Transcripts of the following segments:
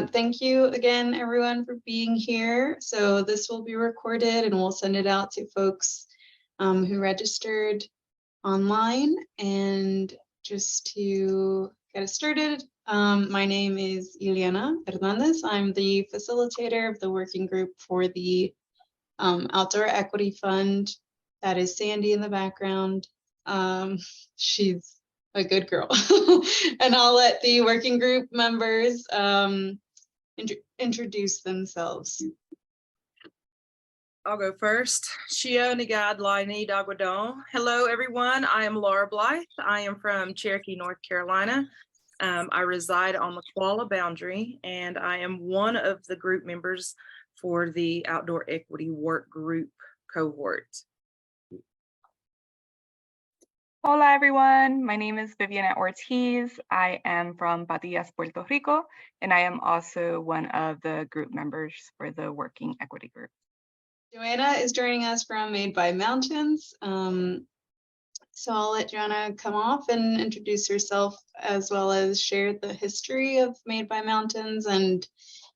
Thank you again, everyone, for being here. So this will be recorded and we'll send it out to folks who registered online. And just to get us started, my name is Ileana Hernandez. I'm the facilitator of the working group for the Outdoor Equity Fund. That is Sandy in the background. She's a good girl. And I'll let the working group members introduce themselves. I'll go first. Shio Nigad Laini Dagwadon. Hello, everyone. I am Laura Blythe. I am from Cherokee, North Carolina. I reside on the Qualla boundary, and I am one of the group members for the Outdoor Equity Work Group cohort. Hola, everyone. My name is Viviana Ortiz. I am from Patillas, Puerto Rico, and I am also one of the group members for the Working Equity Group. Joanna is joining us from Made by Mountains. So I'll let Joanna come off and introduce herself, as well as share the history of Made by Mountains and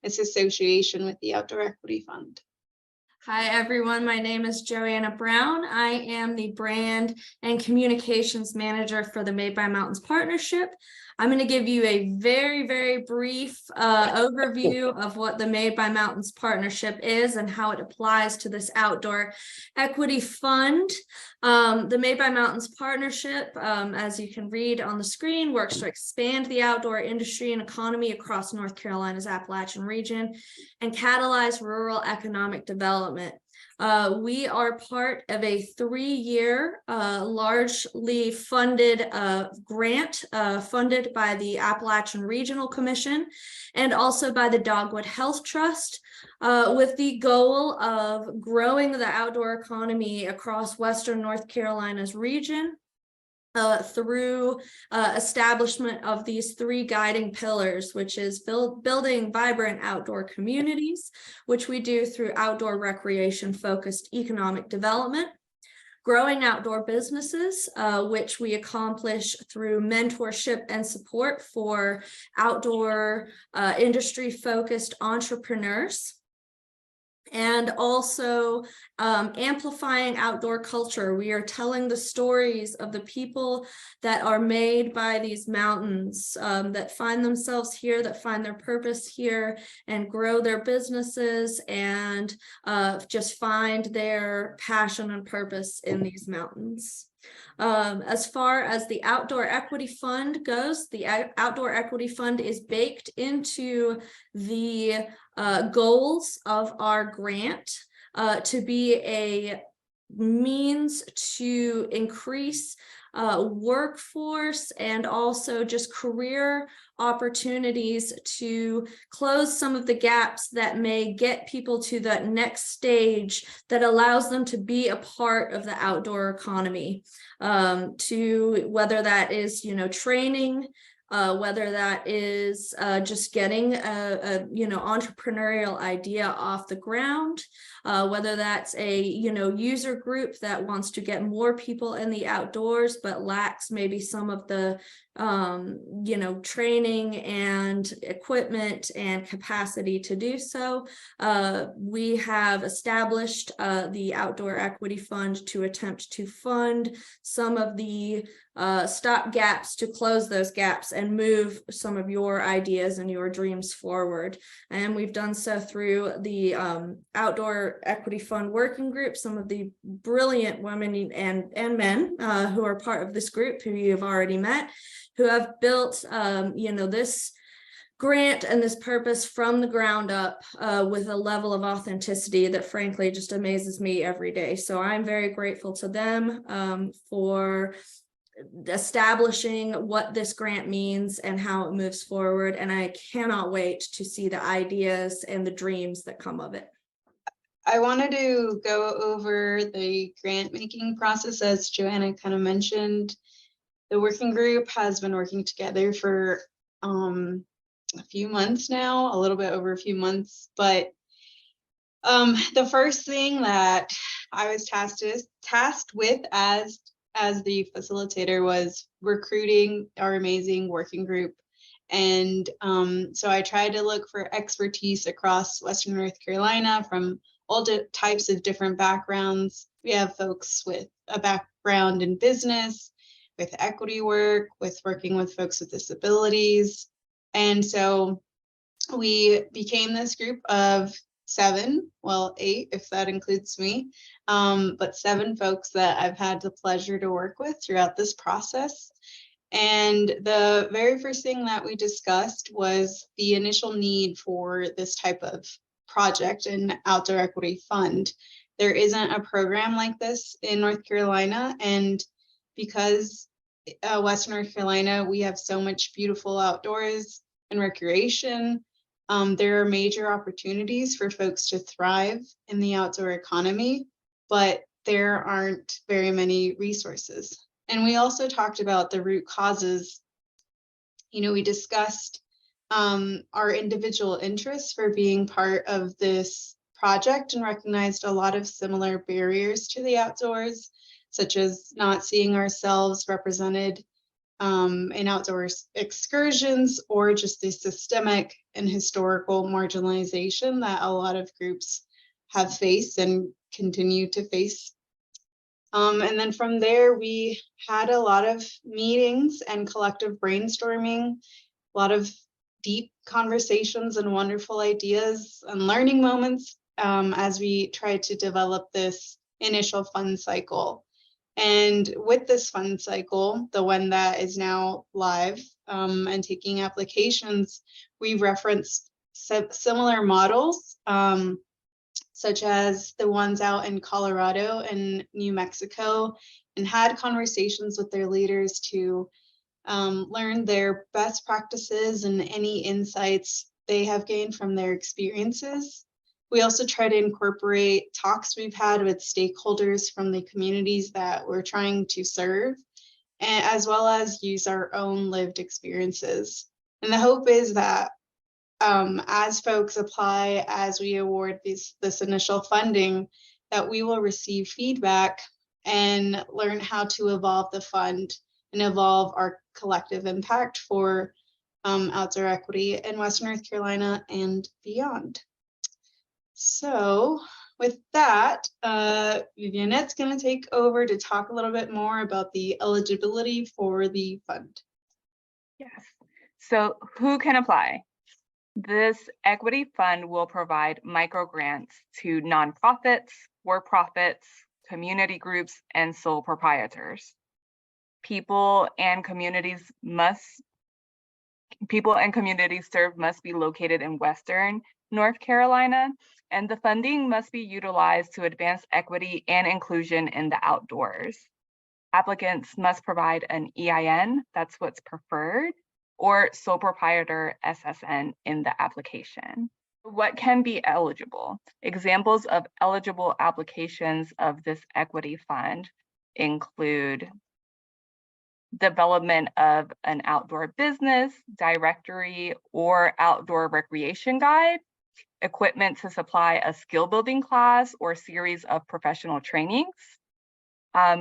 its association with the Outdoor Equity Fund. Hi, everyone. My name is Joanna Brown. I am the brand and communications manager for the Made by Mountains partnership. I'm going to give you a very, very brief overview of what the Made by Mountains partnership is and how it applies to this Outdoor Equity Fund. The Made by Mountains partnership, as you can read on the screen, works to expand the outdoor industry and economy across North Carolina's Appalachian region and catalyze rural economic development. We are part of a 3-year, largely funded grant funded by the Appalachian Regional Commission and also by the Dogwood Health Trust, with the goal of growing the outdoor economy across Western North Carolina's region. Through establishment of these 3 guiding pillars, which is building vibrant outdoor communities, which we do through outdoor recreation focused economic development, growing outdoor businesses, which we accomplish through mentorship and support for outdoor industry focused entrepreneurs, and also amplifying outdoor culture. We are telling the stories of the people that are made by these mountains, that find themselves here, that find their purpose here and grow their businesses and just find their passion and purpose in these mountains. As far as the Outdoor Equity Fund goes, the Outdoor Equity Fund is baked into the goals of our grant to be a means to increase workforce and also just career opportunities to close some of the gaps that may get people to that next stage that allows them to be a part of the outdoor economy, to whether that is, training, whether that is just getting a entrepreneurial idea off the ground, whether that's a user group that wants to get more people in the outdoors but lacks maybe some of the training and equipment and capacity to do so. We have established the Outdoor Equity Fund to attempt to fund some of the stop gaps, to close those gaps and move some of your ideas and your dreams forward. And we've done so through the Outdoor Equity Fund Working Group, some of the brilliant women and men who are part of this group, who you've already met, who have built this grant and this purpose from the ground up with a level of authenticity that frankly just amazes me every day. So I'm very grateful to them for establishing what this grant means and how it moves forward. And I cannot wait to see the ideas and the dreams that come of it. I wanted to go over the grant making process. As Joanna kind of mentioned, the working group has been working together for a few months now, a little bit over a few months, but the first thing that I was tasked with as the facilitator was recruiting our amazing working group And so I tried to look for expertise across Western North Carolina from all types of different backgrounds. We have folks with a background in business, with equity work, with working with folks with disabilities. And so we became this group of 7, well, 8 if that includes me, but 7 folks that I've had the pleasure to work with throughout this process. And the very first thing that we discussed was the initial need for this type of project, an outdoor equity fund. There isn't a program like this in North Carolina, and because Western North Carolina, we have so much beautiful outdoors and recreation. There are major opportunities for folks to thrive in the outdoor economy, but there aren't very many resources. And we also talked about the root causes. We discussed our individual interests for being part of this project and recognized a lot of similar barriers to the outdoors, such as not seeing ourselves represented in outdoor excursions, or just the systemic and historical marginalization that a lot of groups have faced and continue to face. And then from there, we had a lot of meetings and collective brainstorming, a lot of deep conversations and wonderful ideas and learning moments as we tried to develop this initial fund cycle. And with this fund cycle, the one that is now live and taking applications, we referenced similar models, such as the ones out in Colorado and New Mexico, and had conversations with their leaders to learn their best practices and any insights they have gained from their experiences. We also try to incorporate talks we've had with stakeholders from the communities that we're trying to serve, and as well as use our own lived experiences. And the hope is that as folks apply, as we award this initial funding, that we will receive feedback and learn how to evolve the fund and evolve our collective impact for outdoor equity in Western North Carolina and beyond. So with that, Vivianette's going to take over to talk a little bit more about the eligibility for the fund. Yes. So who can apply? This equity fund will provide micro grants to nonprofits, for-profits, community groups, and sole proprietors. People and communities served must be located in Western North Carolina, and the funding must be utilized to advance equity and inclusion in the outdoors. Applicants must provide an EIN, that's what's preferred, or sole proprietor SSN in the application. What can be eligible? Examples of eligible applications of this equity fund include development of an outdoor business, directory, or outdoor recreation guide, equipment to supply a skill building class or series of professional trainings,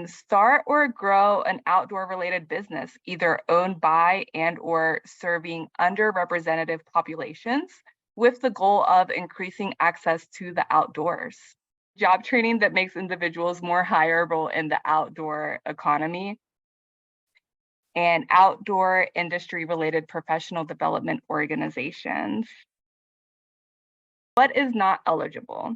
start or grow an outdoor related business, either owned by and or serving underrepresented populations with the goal of increasing access to the outdoors. Job training that makes individuals more hireable in the outdoor economy, and outdoor industry related professional development organizations. What is not eligible?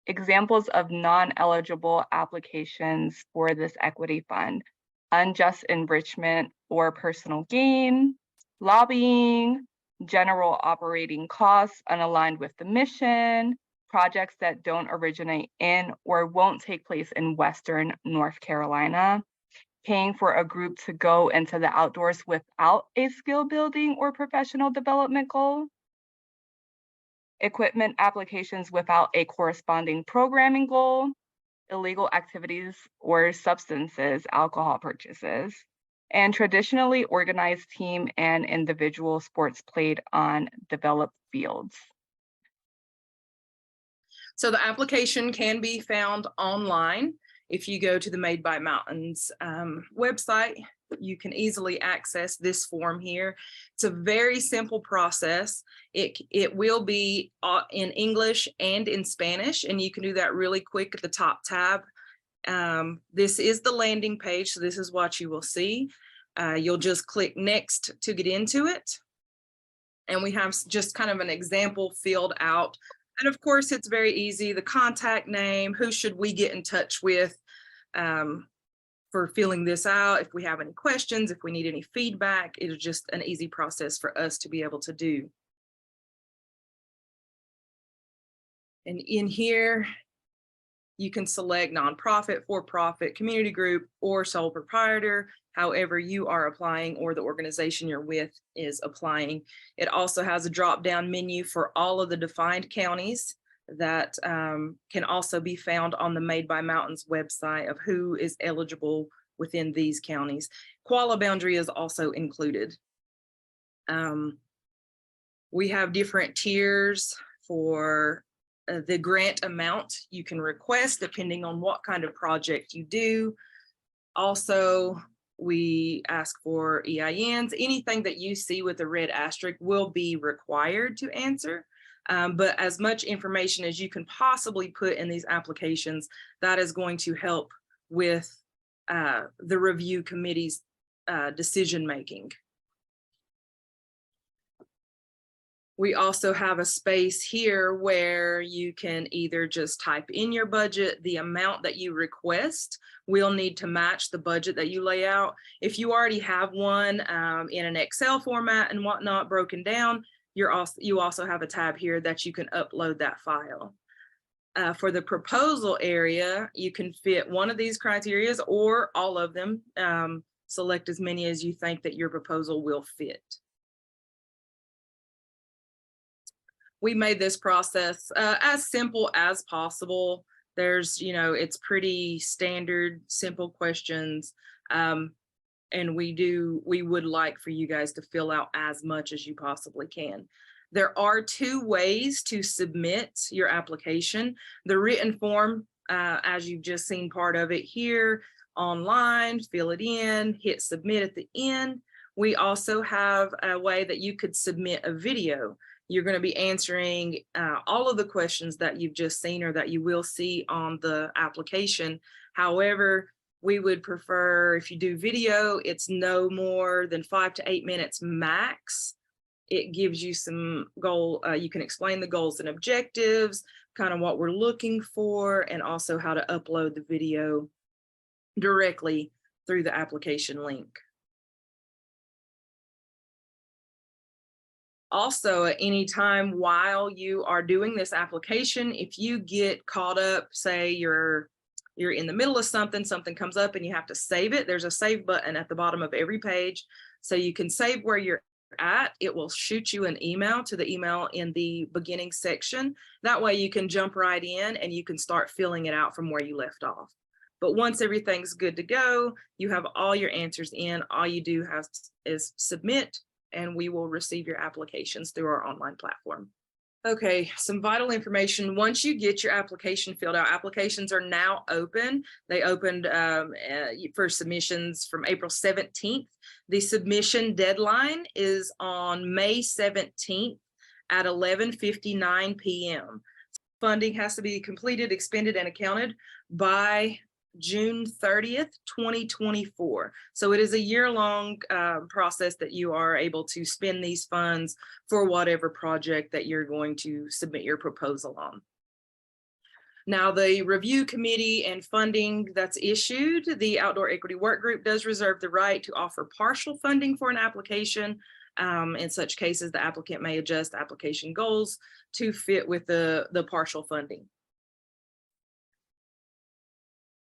Examples of non-eligible applications for this equity fund: unjust enrichment or personal gain, lobbying, general operating costs unaligned with the mission, projects that don't originate in or won't take place in Western North Carolina, paying for a group to go into the outdoors without a skill building or professional development goal, equipment applications without a corresponding programming goal, illegal activities or substances, alcohol purchases, and traditionally organized team and individual sports played on developed fields. So the application can be found online. If you go to the Made by Mountains website, you can easily access this form here. It's a very simple process. It will be in English and in Spanish, and you can do that really quick at the top tab. This is the landing page, so this is what you will see. You'll just click next to get into it. And we have just kind of an example filled out. And of course, it's very easy. The contact name, who should we get in touch with for filling this out? If we have any questions, if we need any feedback, it is just an easy process for us to be able to do. And in here, you can select nonprofit, for-profit, community group, or sole proprietor, however you are applying or the organization you're with is applying. It also has a drop-down menu for all of the defined counties that can also be found on the Made by Mountains website of who is eligible within these counties. Koala boundary is also included. We have different tiers for the grant amount you can request depending on what kind of project you do. Also, we ask for EINs. Anything that you see with a red asterisk will be required to answer. But as much information as you can possibly put in these applications, that is going to help with the review committee's decision making. We also have a space here where you can either just type in your budget, the amount that you request will need to match the budget that you lay out. If you already have one in an Excel format and whatnot broken down, you also have a tab here that you can upload that file. For the proposal area, you can fit one of these criteria or all of them. Select as many as you think that your proposal will fit. We made this process as simple as possible. There's, it's pretty standard, simple questions. And we would like for you guys to fill out as much as you possibly can. There are 2 ways to submit your application. The written form, as you've just seen part of it here, online, fill it in, hit submit at the end. We also have a way that you could submit a video. You're going to be answering all of the questions that you've just seen or that you will see on the application. However, we would prefer if you do video, it's no more than 5 to 8 minutes max. It gives you some you can explain the goals and objectives, kind of what we're looking for, and also how to upload the video directly through the application link. Also, at any time while you are doing this application, if you get caught up, say you're in the middle of something comes up and you have to save it, there's a save button at the bottom of every page. So you can save where you're at. It will shoot you an email to the email in the beginning section. That way you can jump right in and you can start filling it out from where you left off. But once everything's good to go, you have all your answers in, all you do is submit, and we will receive your applications through our online platform. Okay, some vital information. Once you get your application filled out, applications are now open. They opened for submissions from April 17th. The submission deadline is on May 17th at 11:59 p.m. Funding has to be completed, expended, and accounted by June 30th, 2024. So it is a year-long process that you are able to spend these funds for whatever project that you're going to submit your proposal on. Now, the review committee and funding that's issued, the Outdoor Equity Work Group does reserve the right to offer partial funding for an application. In such cases, the applicant may adjust application goals to fit with the partial funding.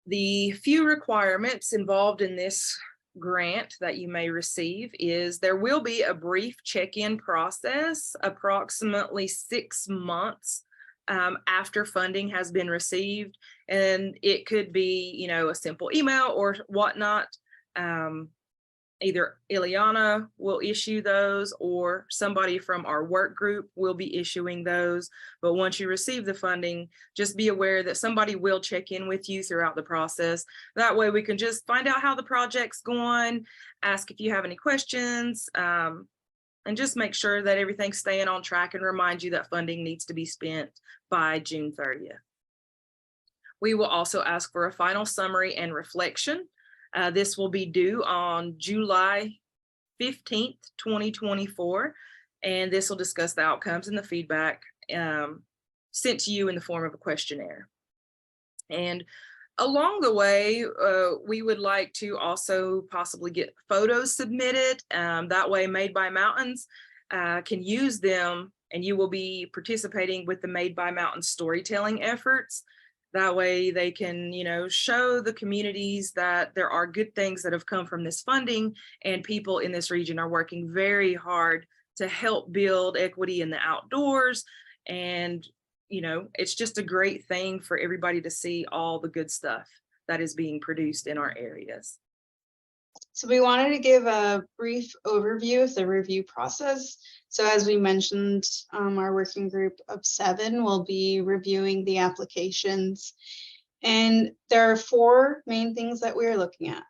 The few requirements involved in this grant that you may receive is there will be a brief check-in process approximately 6 months after funding has been received, and it could be, a simple email or whatnot. Either Ileana will issue those or somebody from our work group will be issuing those. But once you receive the funding, just be aware that somebody will check in with you throughout the process. That way we can just find out how the project's going, ask if you have any questions, and just make sure that everything's staying on track and remind you that funding needs to be spent by June 30th. We will also ask for a final summary and reflection. This will be due on July 15th, 2024, and this will discuss the outcomes and the feedback sent to you in the form of a questionnaire. And along the way, we would like to also possibly get photos submitted. That way Made by Mountains can use them, and you will be participating with the Made by Mountains storytelling efforts. That way they can, show the communities that there are good things that have come from this funding, and people in this region are working very hard to help build equity in the outdoors. And, it's just a great thing for everybody to see all the good stuff that is being produced in our areas. So we wanted to give a brief overview of the review process. So as we mentioned, our working group of 7 will be reviewing the applications. And there are 4 main things that we're looking at.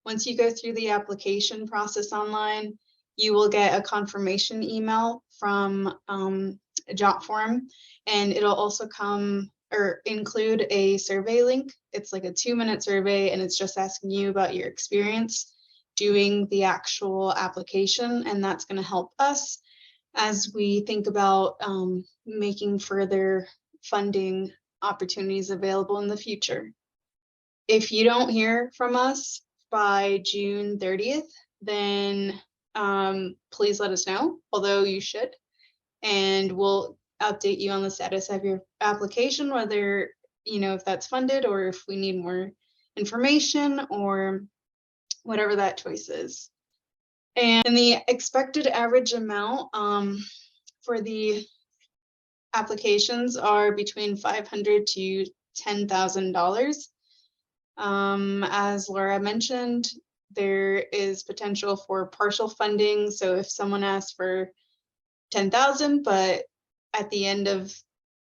Once you go through the application process online, you will get a confirmation email from a job form, and it'll also come or include a survey link. It's like a 2-minute survey, and it's just asking you about your experience doing the actual application, and that's going to help us as we think about making further funding opportunities available in the future. If you don't hear from us by June 30th, then please let us know, although you should, and we'll update you on the status of your application, whether, if that's funded or if we need more information or whatever that choice is. And the expected average amount for the applications are between $500 to $10,000. As Laura mentioned, there is potential for partial funding. So if someone asks for 10,000, but at the end of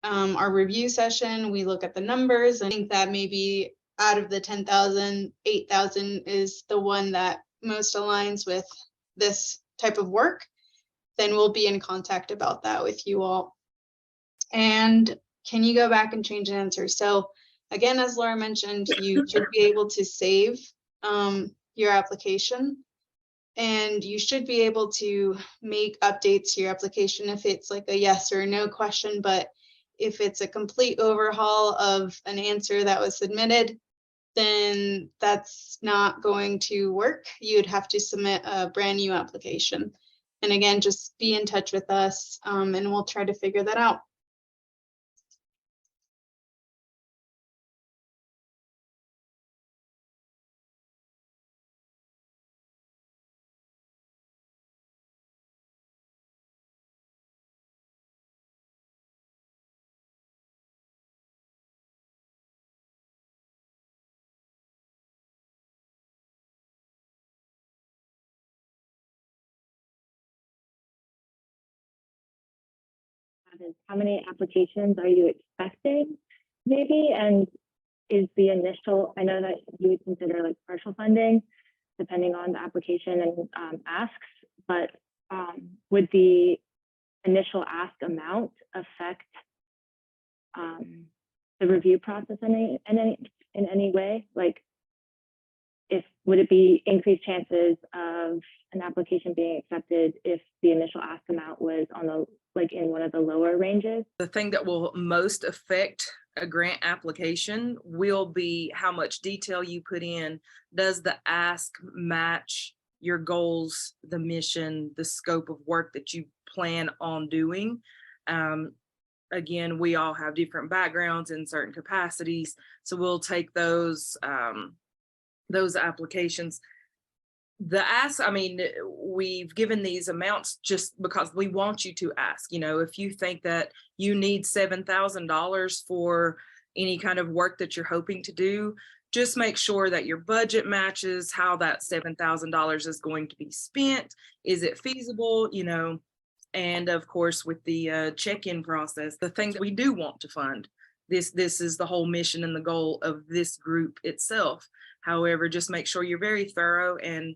our review session, we look at the numbers and think that maybe out of the 10,000, 8,000 is the one that most aligns with this type of work, then we'll be in contact about that with you all. And can you go back and change an answer? So again, as Laura mentioned, you should be able to save your application, and you should be able to make updates to your application if it's like a yes or no question. But if it's a complete overhaul of an answer that was submitted, then that's not going to work. You'd have to submit a brand new application. And again, just be in touch with us and we'll try to figure that out. Is how many applications are you expecting maybe, and is the initial, I know that you would consider like partial funding depending on the application and asks, but would the initial ask amount affect the review process in any way? Like, would it be increased chances of an application being accepted if the initial ask amount was on the in one of the lower ranges? The thing that will most affect a grant application will be how much detail you put in. Does the ask match your goals, the mission, the scope of work that you plan on doing. Again, we all have different backgrounds in certain capacities, so we'll take those applications. The ask, I mean, we've given these amounts just because we want you to ask. You know, if you think that you need $7,000 for any kind of work that you're hoping to do, just make sure that your budget matches how that $7,000 is going to be spent. Is it feasible? You know, and of course, with the check-in process, the thing that we do want to fund, this is the whole mission and the goal of this group itself. However, just make sure you're very thorough and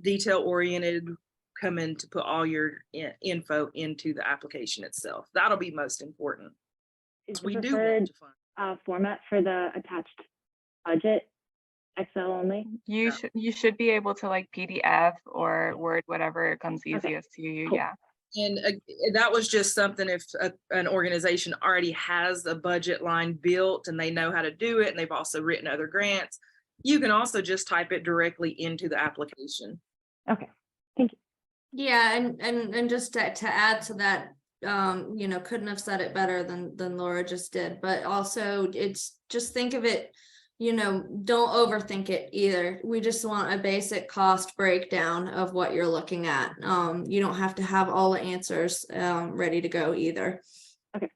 detail-oriented, come in to put all your info into the application itself. That'll be most important. Is the We do preferred want to fund. format for the attached budget Excel only? You should be able to like PDF or Word, whatever comes easiest to you. Cool. Yeah. And that was just something if an organization already has a budget line built and they know how to do it, and they've also written other grants, you can also just type it directly into the application. Okay. Yeah, and just to add to that, you know, couldn't have said it better than Laura just did, but also it's just think of it, you know, don't overthink it either. We just want a basic cost breakdown of what you're looking at. You don't have to have all the answers ready to go either. Okay.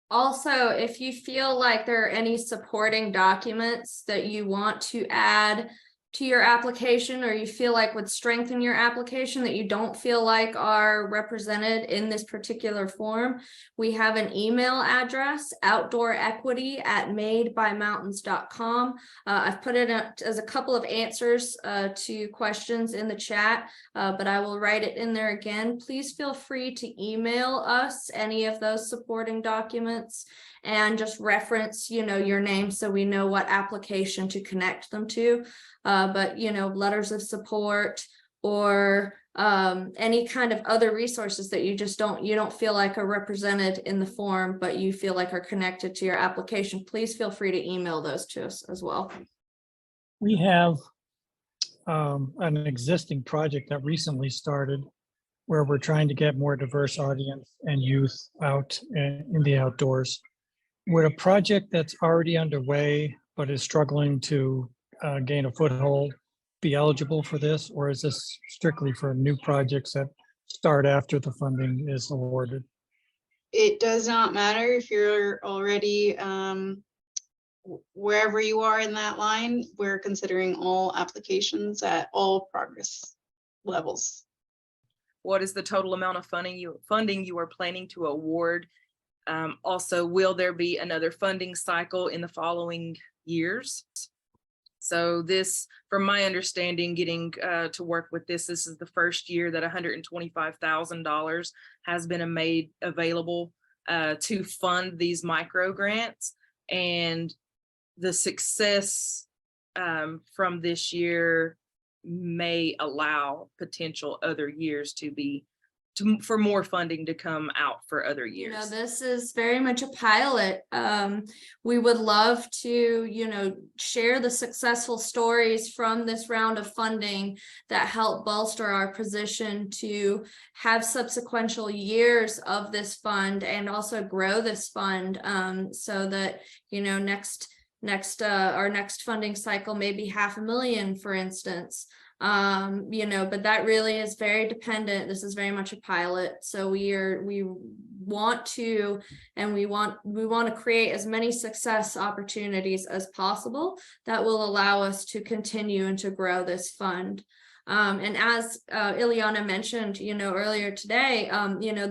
Also, if you feel like there are any supporting documents that you want to add to your application, or you feel like would strengthen your application that you don't feel like are represented in this particular form, we have an email address, outdoorequity@madebymountains.com. I've put it up as a couple of answers to questions in the chat, but I will write it in there again. Please feel free to email us any of those supporting documents and just reference, you know, your name so we know what application to connect them to. But, you know, letters of support or any kind of other resources that you don't feel like are represented in the form, but you feel like are connected to your application, please feel free to email those to us as well. We have an existing project that recently started where we're trying to get more diverse audience and youth out in the outdoors. Would a project that's already underway but is struggling to gain a foothold be eligible for this, or is this strictly for new projects that start after the funding is awarded? It does not matter if you're already wherever you are in that line. We're considering all applications at all progress levels. What is the total amount of funding you are planning to award? Also, will there be another funding cycle in the following years? So this, from my understanding, getting to work with this is the first year that $125,000 has been made available to fund these micro grants, and the success from this year may allow potential other years for more funding to come out for other years. You know, this is very much a pilot. We would love to, you know, share the successful stories from this round of funding that help bolster our position to have subsequent years of this fund and also grow this fund so that, you know, our next funding cycle may be $500,000, for instance. You know, but that really is very dependent. This is very much a pilot. So we want to create as many success opportunities as possible that will allow us to continue and to grow this fund. And as Ileana mentioned, you know, earlier today, you know,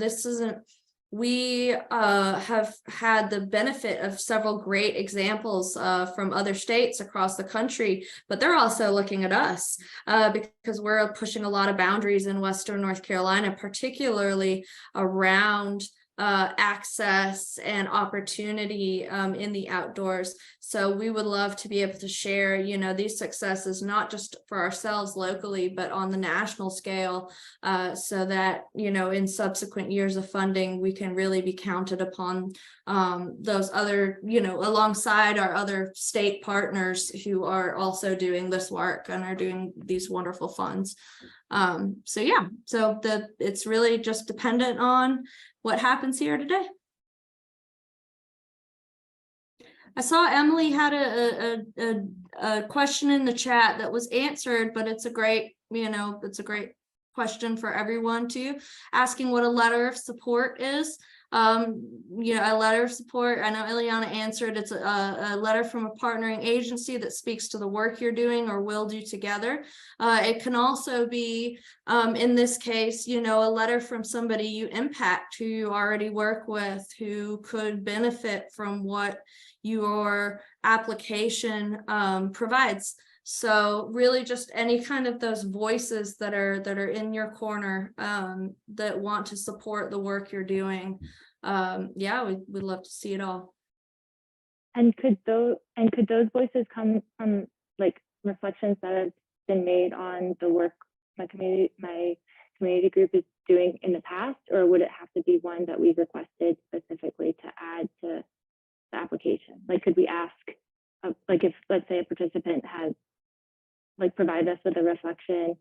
we have had the benefit of several great examples from other states across the country, but they're also looking at us because we're pushing a lot of boundaries in Western North Carolina, particularly around access and opportunity in the outdoors. So we would love to be able to share, you know, these successes, not just for ourselves locally, but on the national scale, so that, you know, in subsequent years of funding, we can really be counted upon those other, you know, alongside our other state partners who are also doing this work and are doing these wonderful funds. So yeah, so it's really just dependent on what happens here today. I saw Emily had a question in the chat that was answered, but it's a great, you know, it's a great question for everyone too, asking what a letter of support is. You know, a letter of support, I know Ileana answered, it's a letter from a partnering agency that speaks to the work you're doing or will do together. It can also be, in this case, you know, a letter from somebody you impact, who you already work with, who could benefit from what your application provides. So really just any kind of those voices that are in your corner that want to support the work you're doing. Yeah, we'd love to see it all. And could those voices come from like reflections that have been made on the work my community group is doing in the past, or would it have to be one that we've requested specifically to add to the application? Like, could we ask, like, if let's say a participant has like provided us with a reflection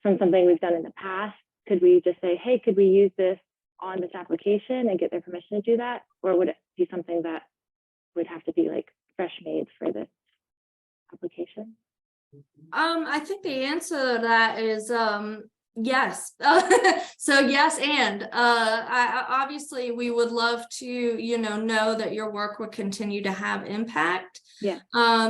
from something we've done in the past, could we just say, hey, could we use this on this application and get their permission to do that? Or would it be something that would have to be like fresh made for this application? I think the answer to that is yes. So yes, and obviously we would love to, you know that your work would continue to have impact. Yeah.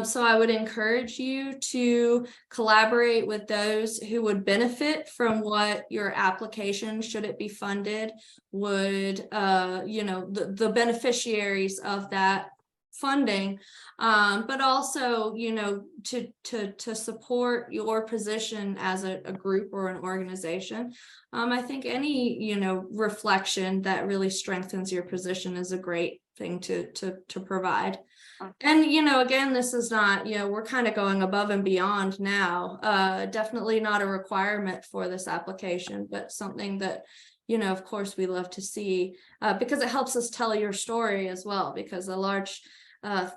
So I would encourage you to collaborate with those who would benefit from what your application, should it be funded, would you know, the beneficiaries of that funding, but also, you know, to support your position as a group or an organization. I think any, you know, reflection that really strengthens your position is a great thing to provide. And, you know, again, this is not, you know, we're kind of going above and beyond now. Definitely not a requirement for this application, but something that, you know, of course, we love to see, because it helps us tell your story as well, because a large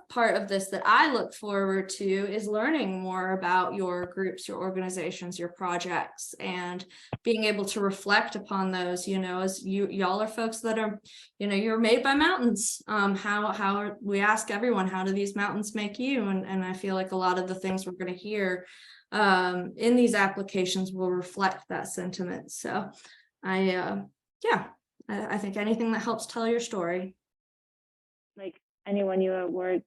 part of this that I look forward to is learning more about your groups, your organizations, your projects, and being able to reflect upon those, you know, as y'all are folks that are, you know, you're made by mountains. How we ask everyone, how do these mountains make you? And I feel like a lot of the things we're going to hear in these applications will reflect that sentiment. So I think anything that helps tell your story. Like, anyone you award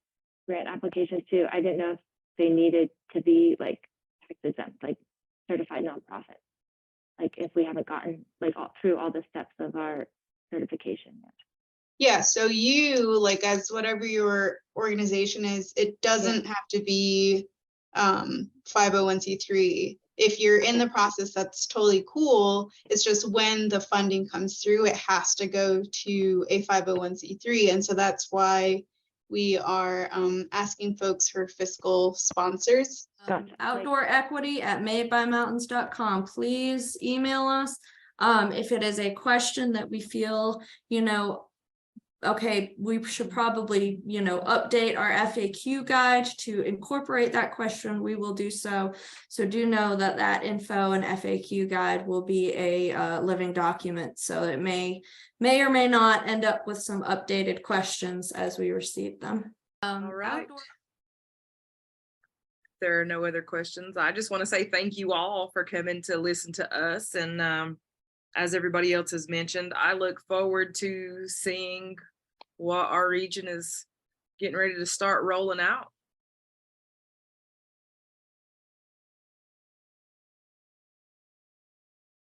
grant applications to, I didn't know if they needed to be like tax exempt, like certified nonprofit. Like if we haven't gotten like through all the steps of our certification yet. Yeah, so you, like, as whatever your organization is, it doesn't have to be 501c3. If you're in the process, that's totally cool. It's just when the funding comes through, it has to go to a 501c3. And so that's why we are asking folks for fiscal sponsors. Gotcha. Outdoor equity at madebymountains.com. Please email us if it is a question that we feel, you know, okay, we should probably, you know, update our FAQ guide to incorporate that question. We will do so. So do know that that info and FAQ guide will be a living document. So it may or may not end up with some updated questions as we receive them. All right. There are no other questions. I just want to say thank you all for coming to listen to us. And as everybody else has mentioned, I look forward to seeing what our region is getting ready to start rolling out.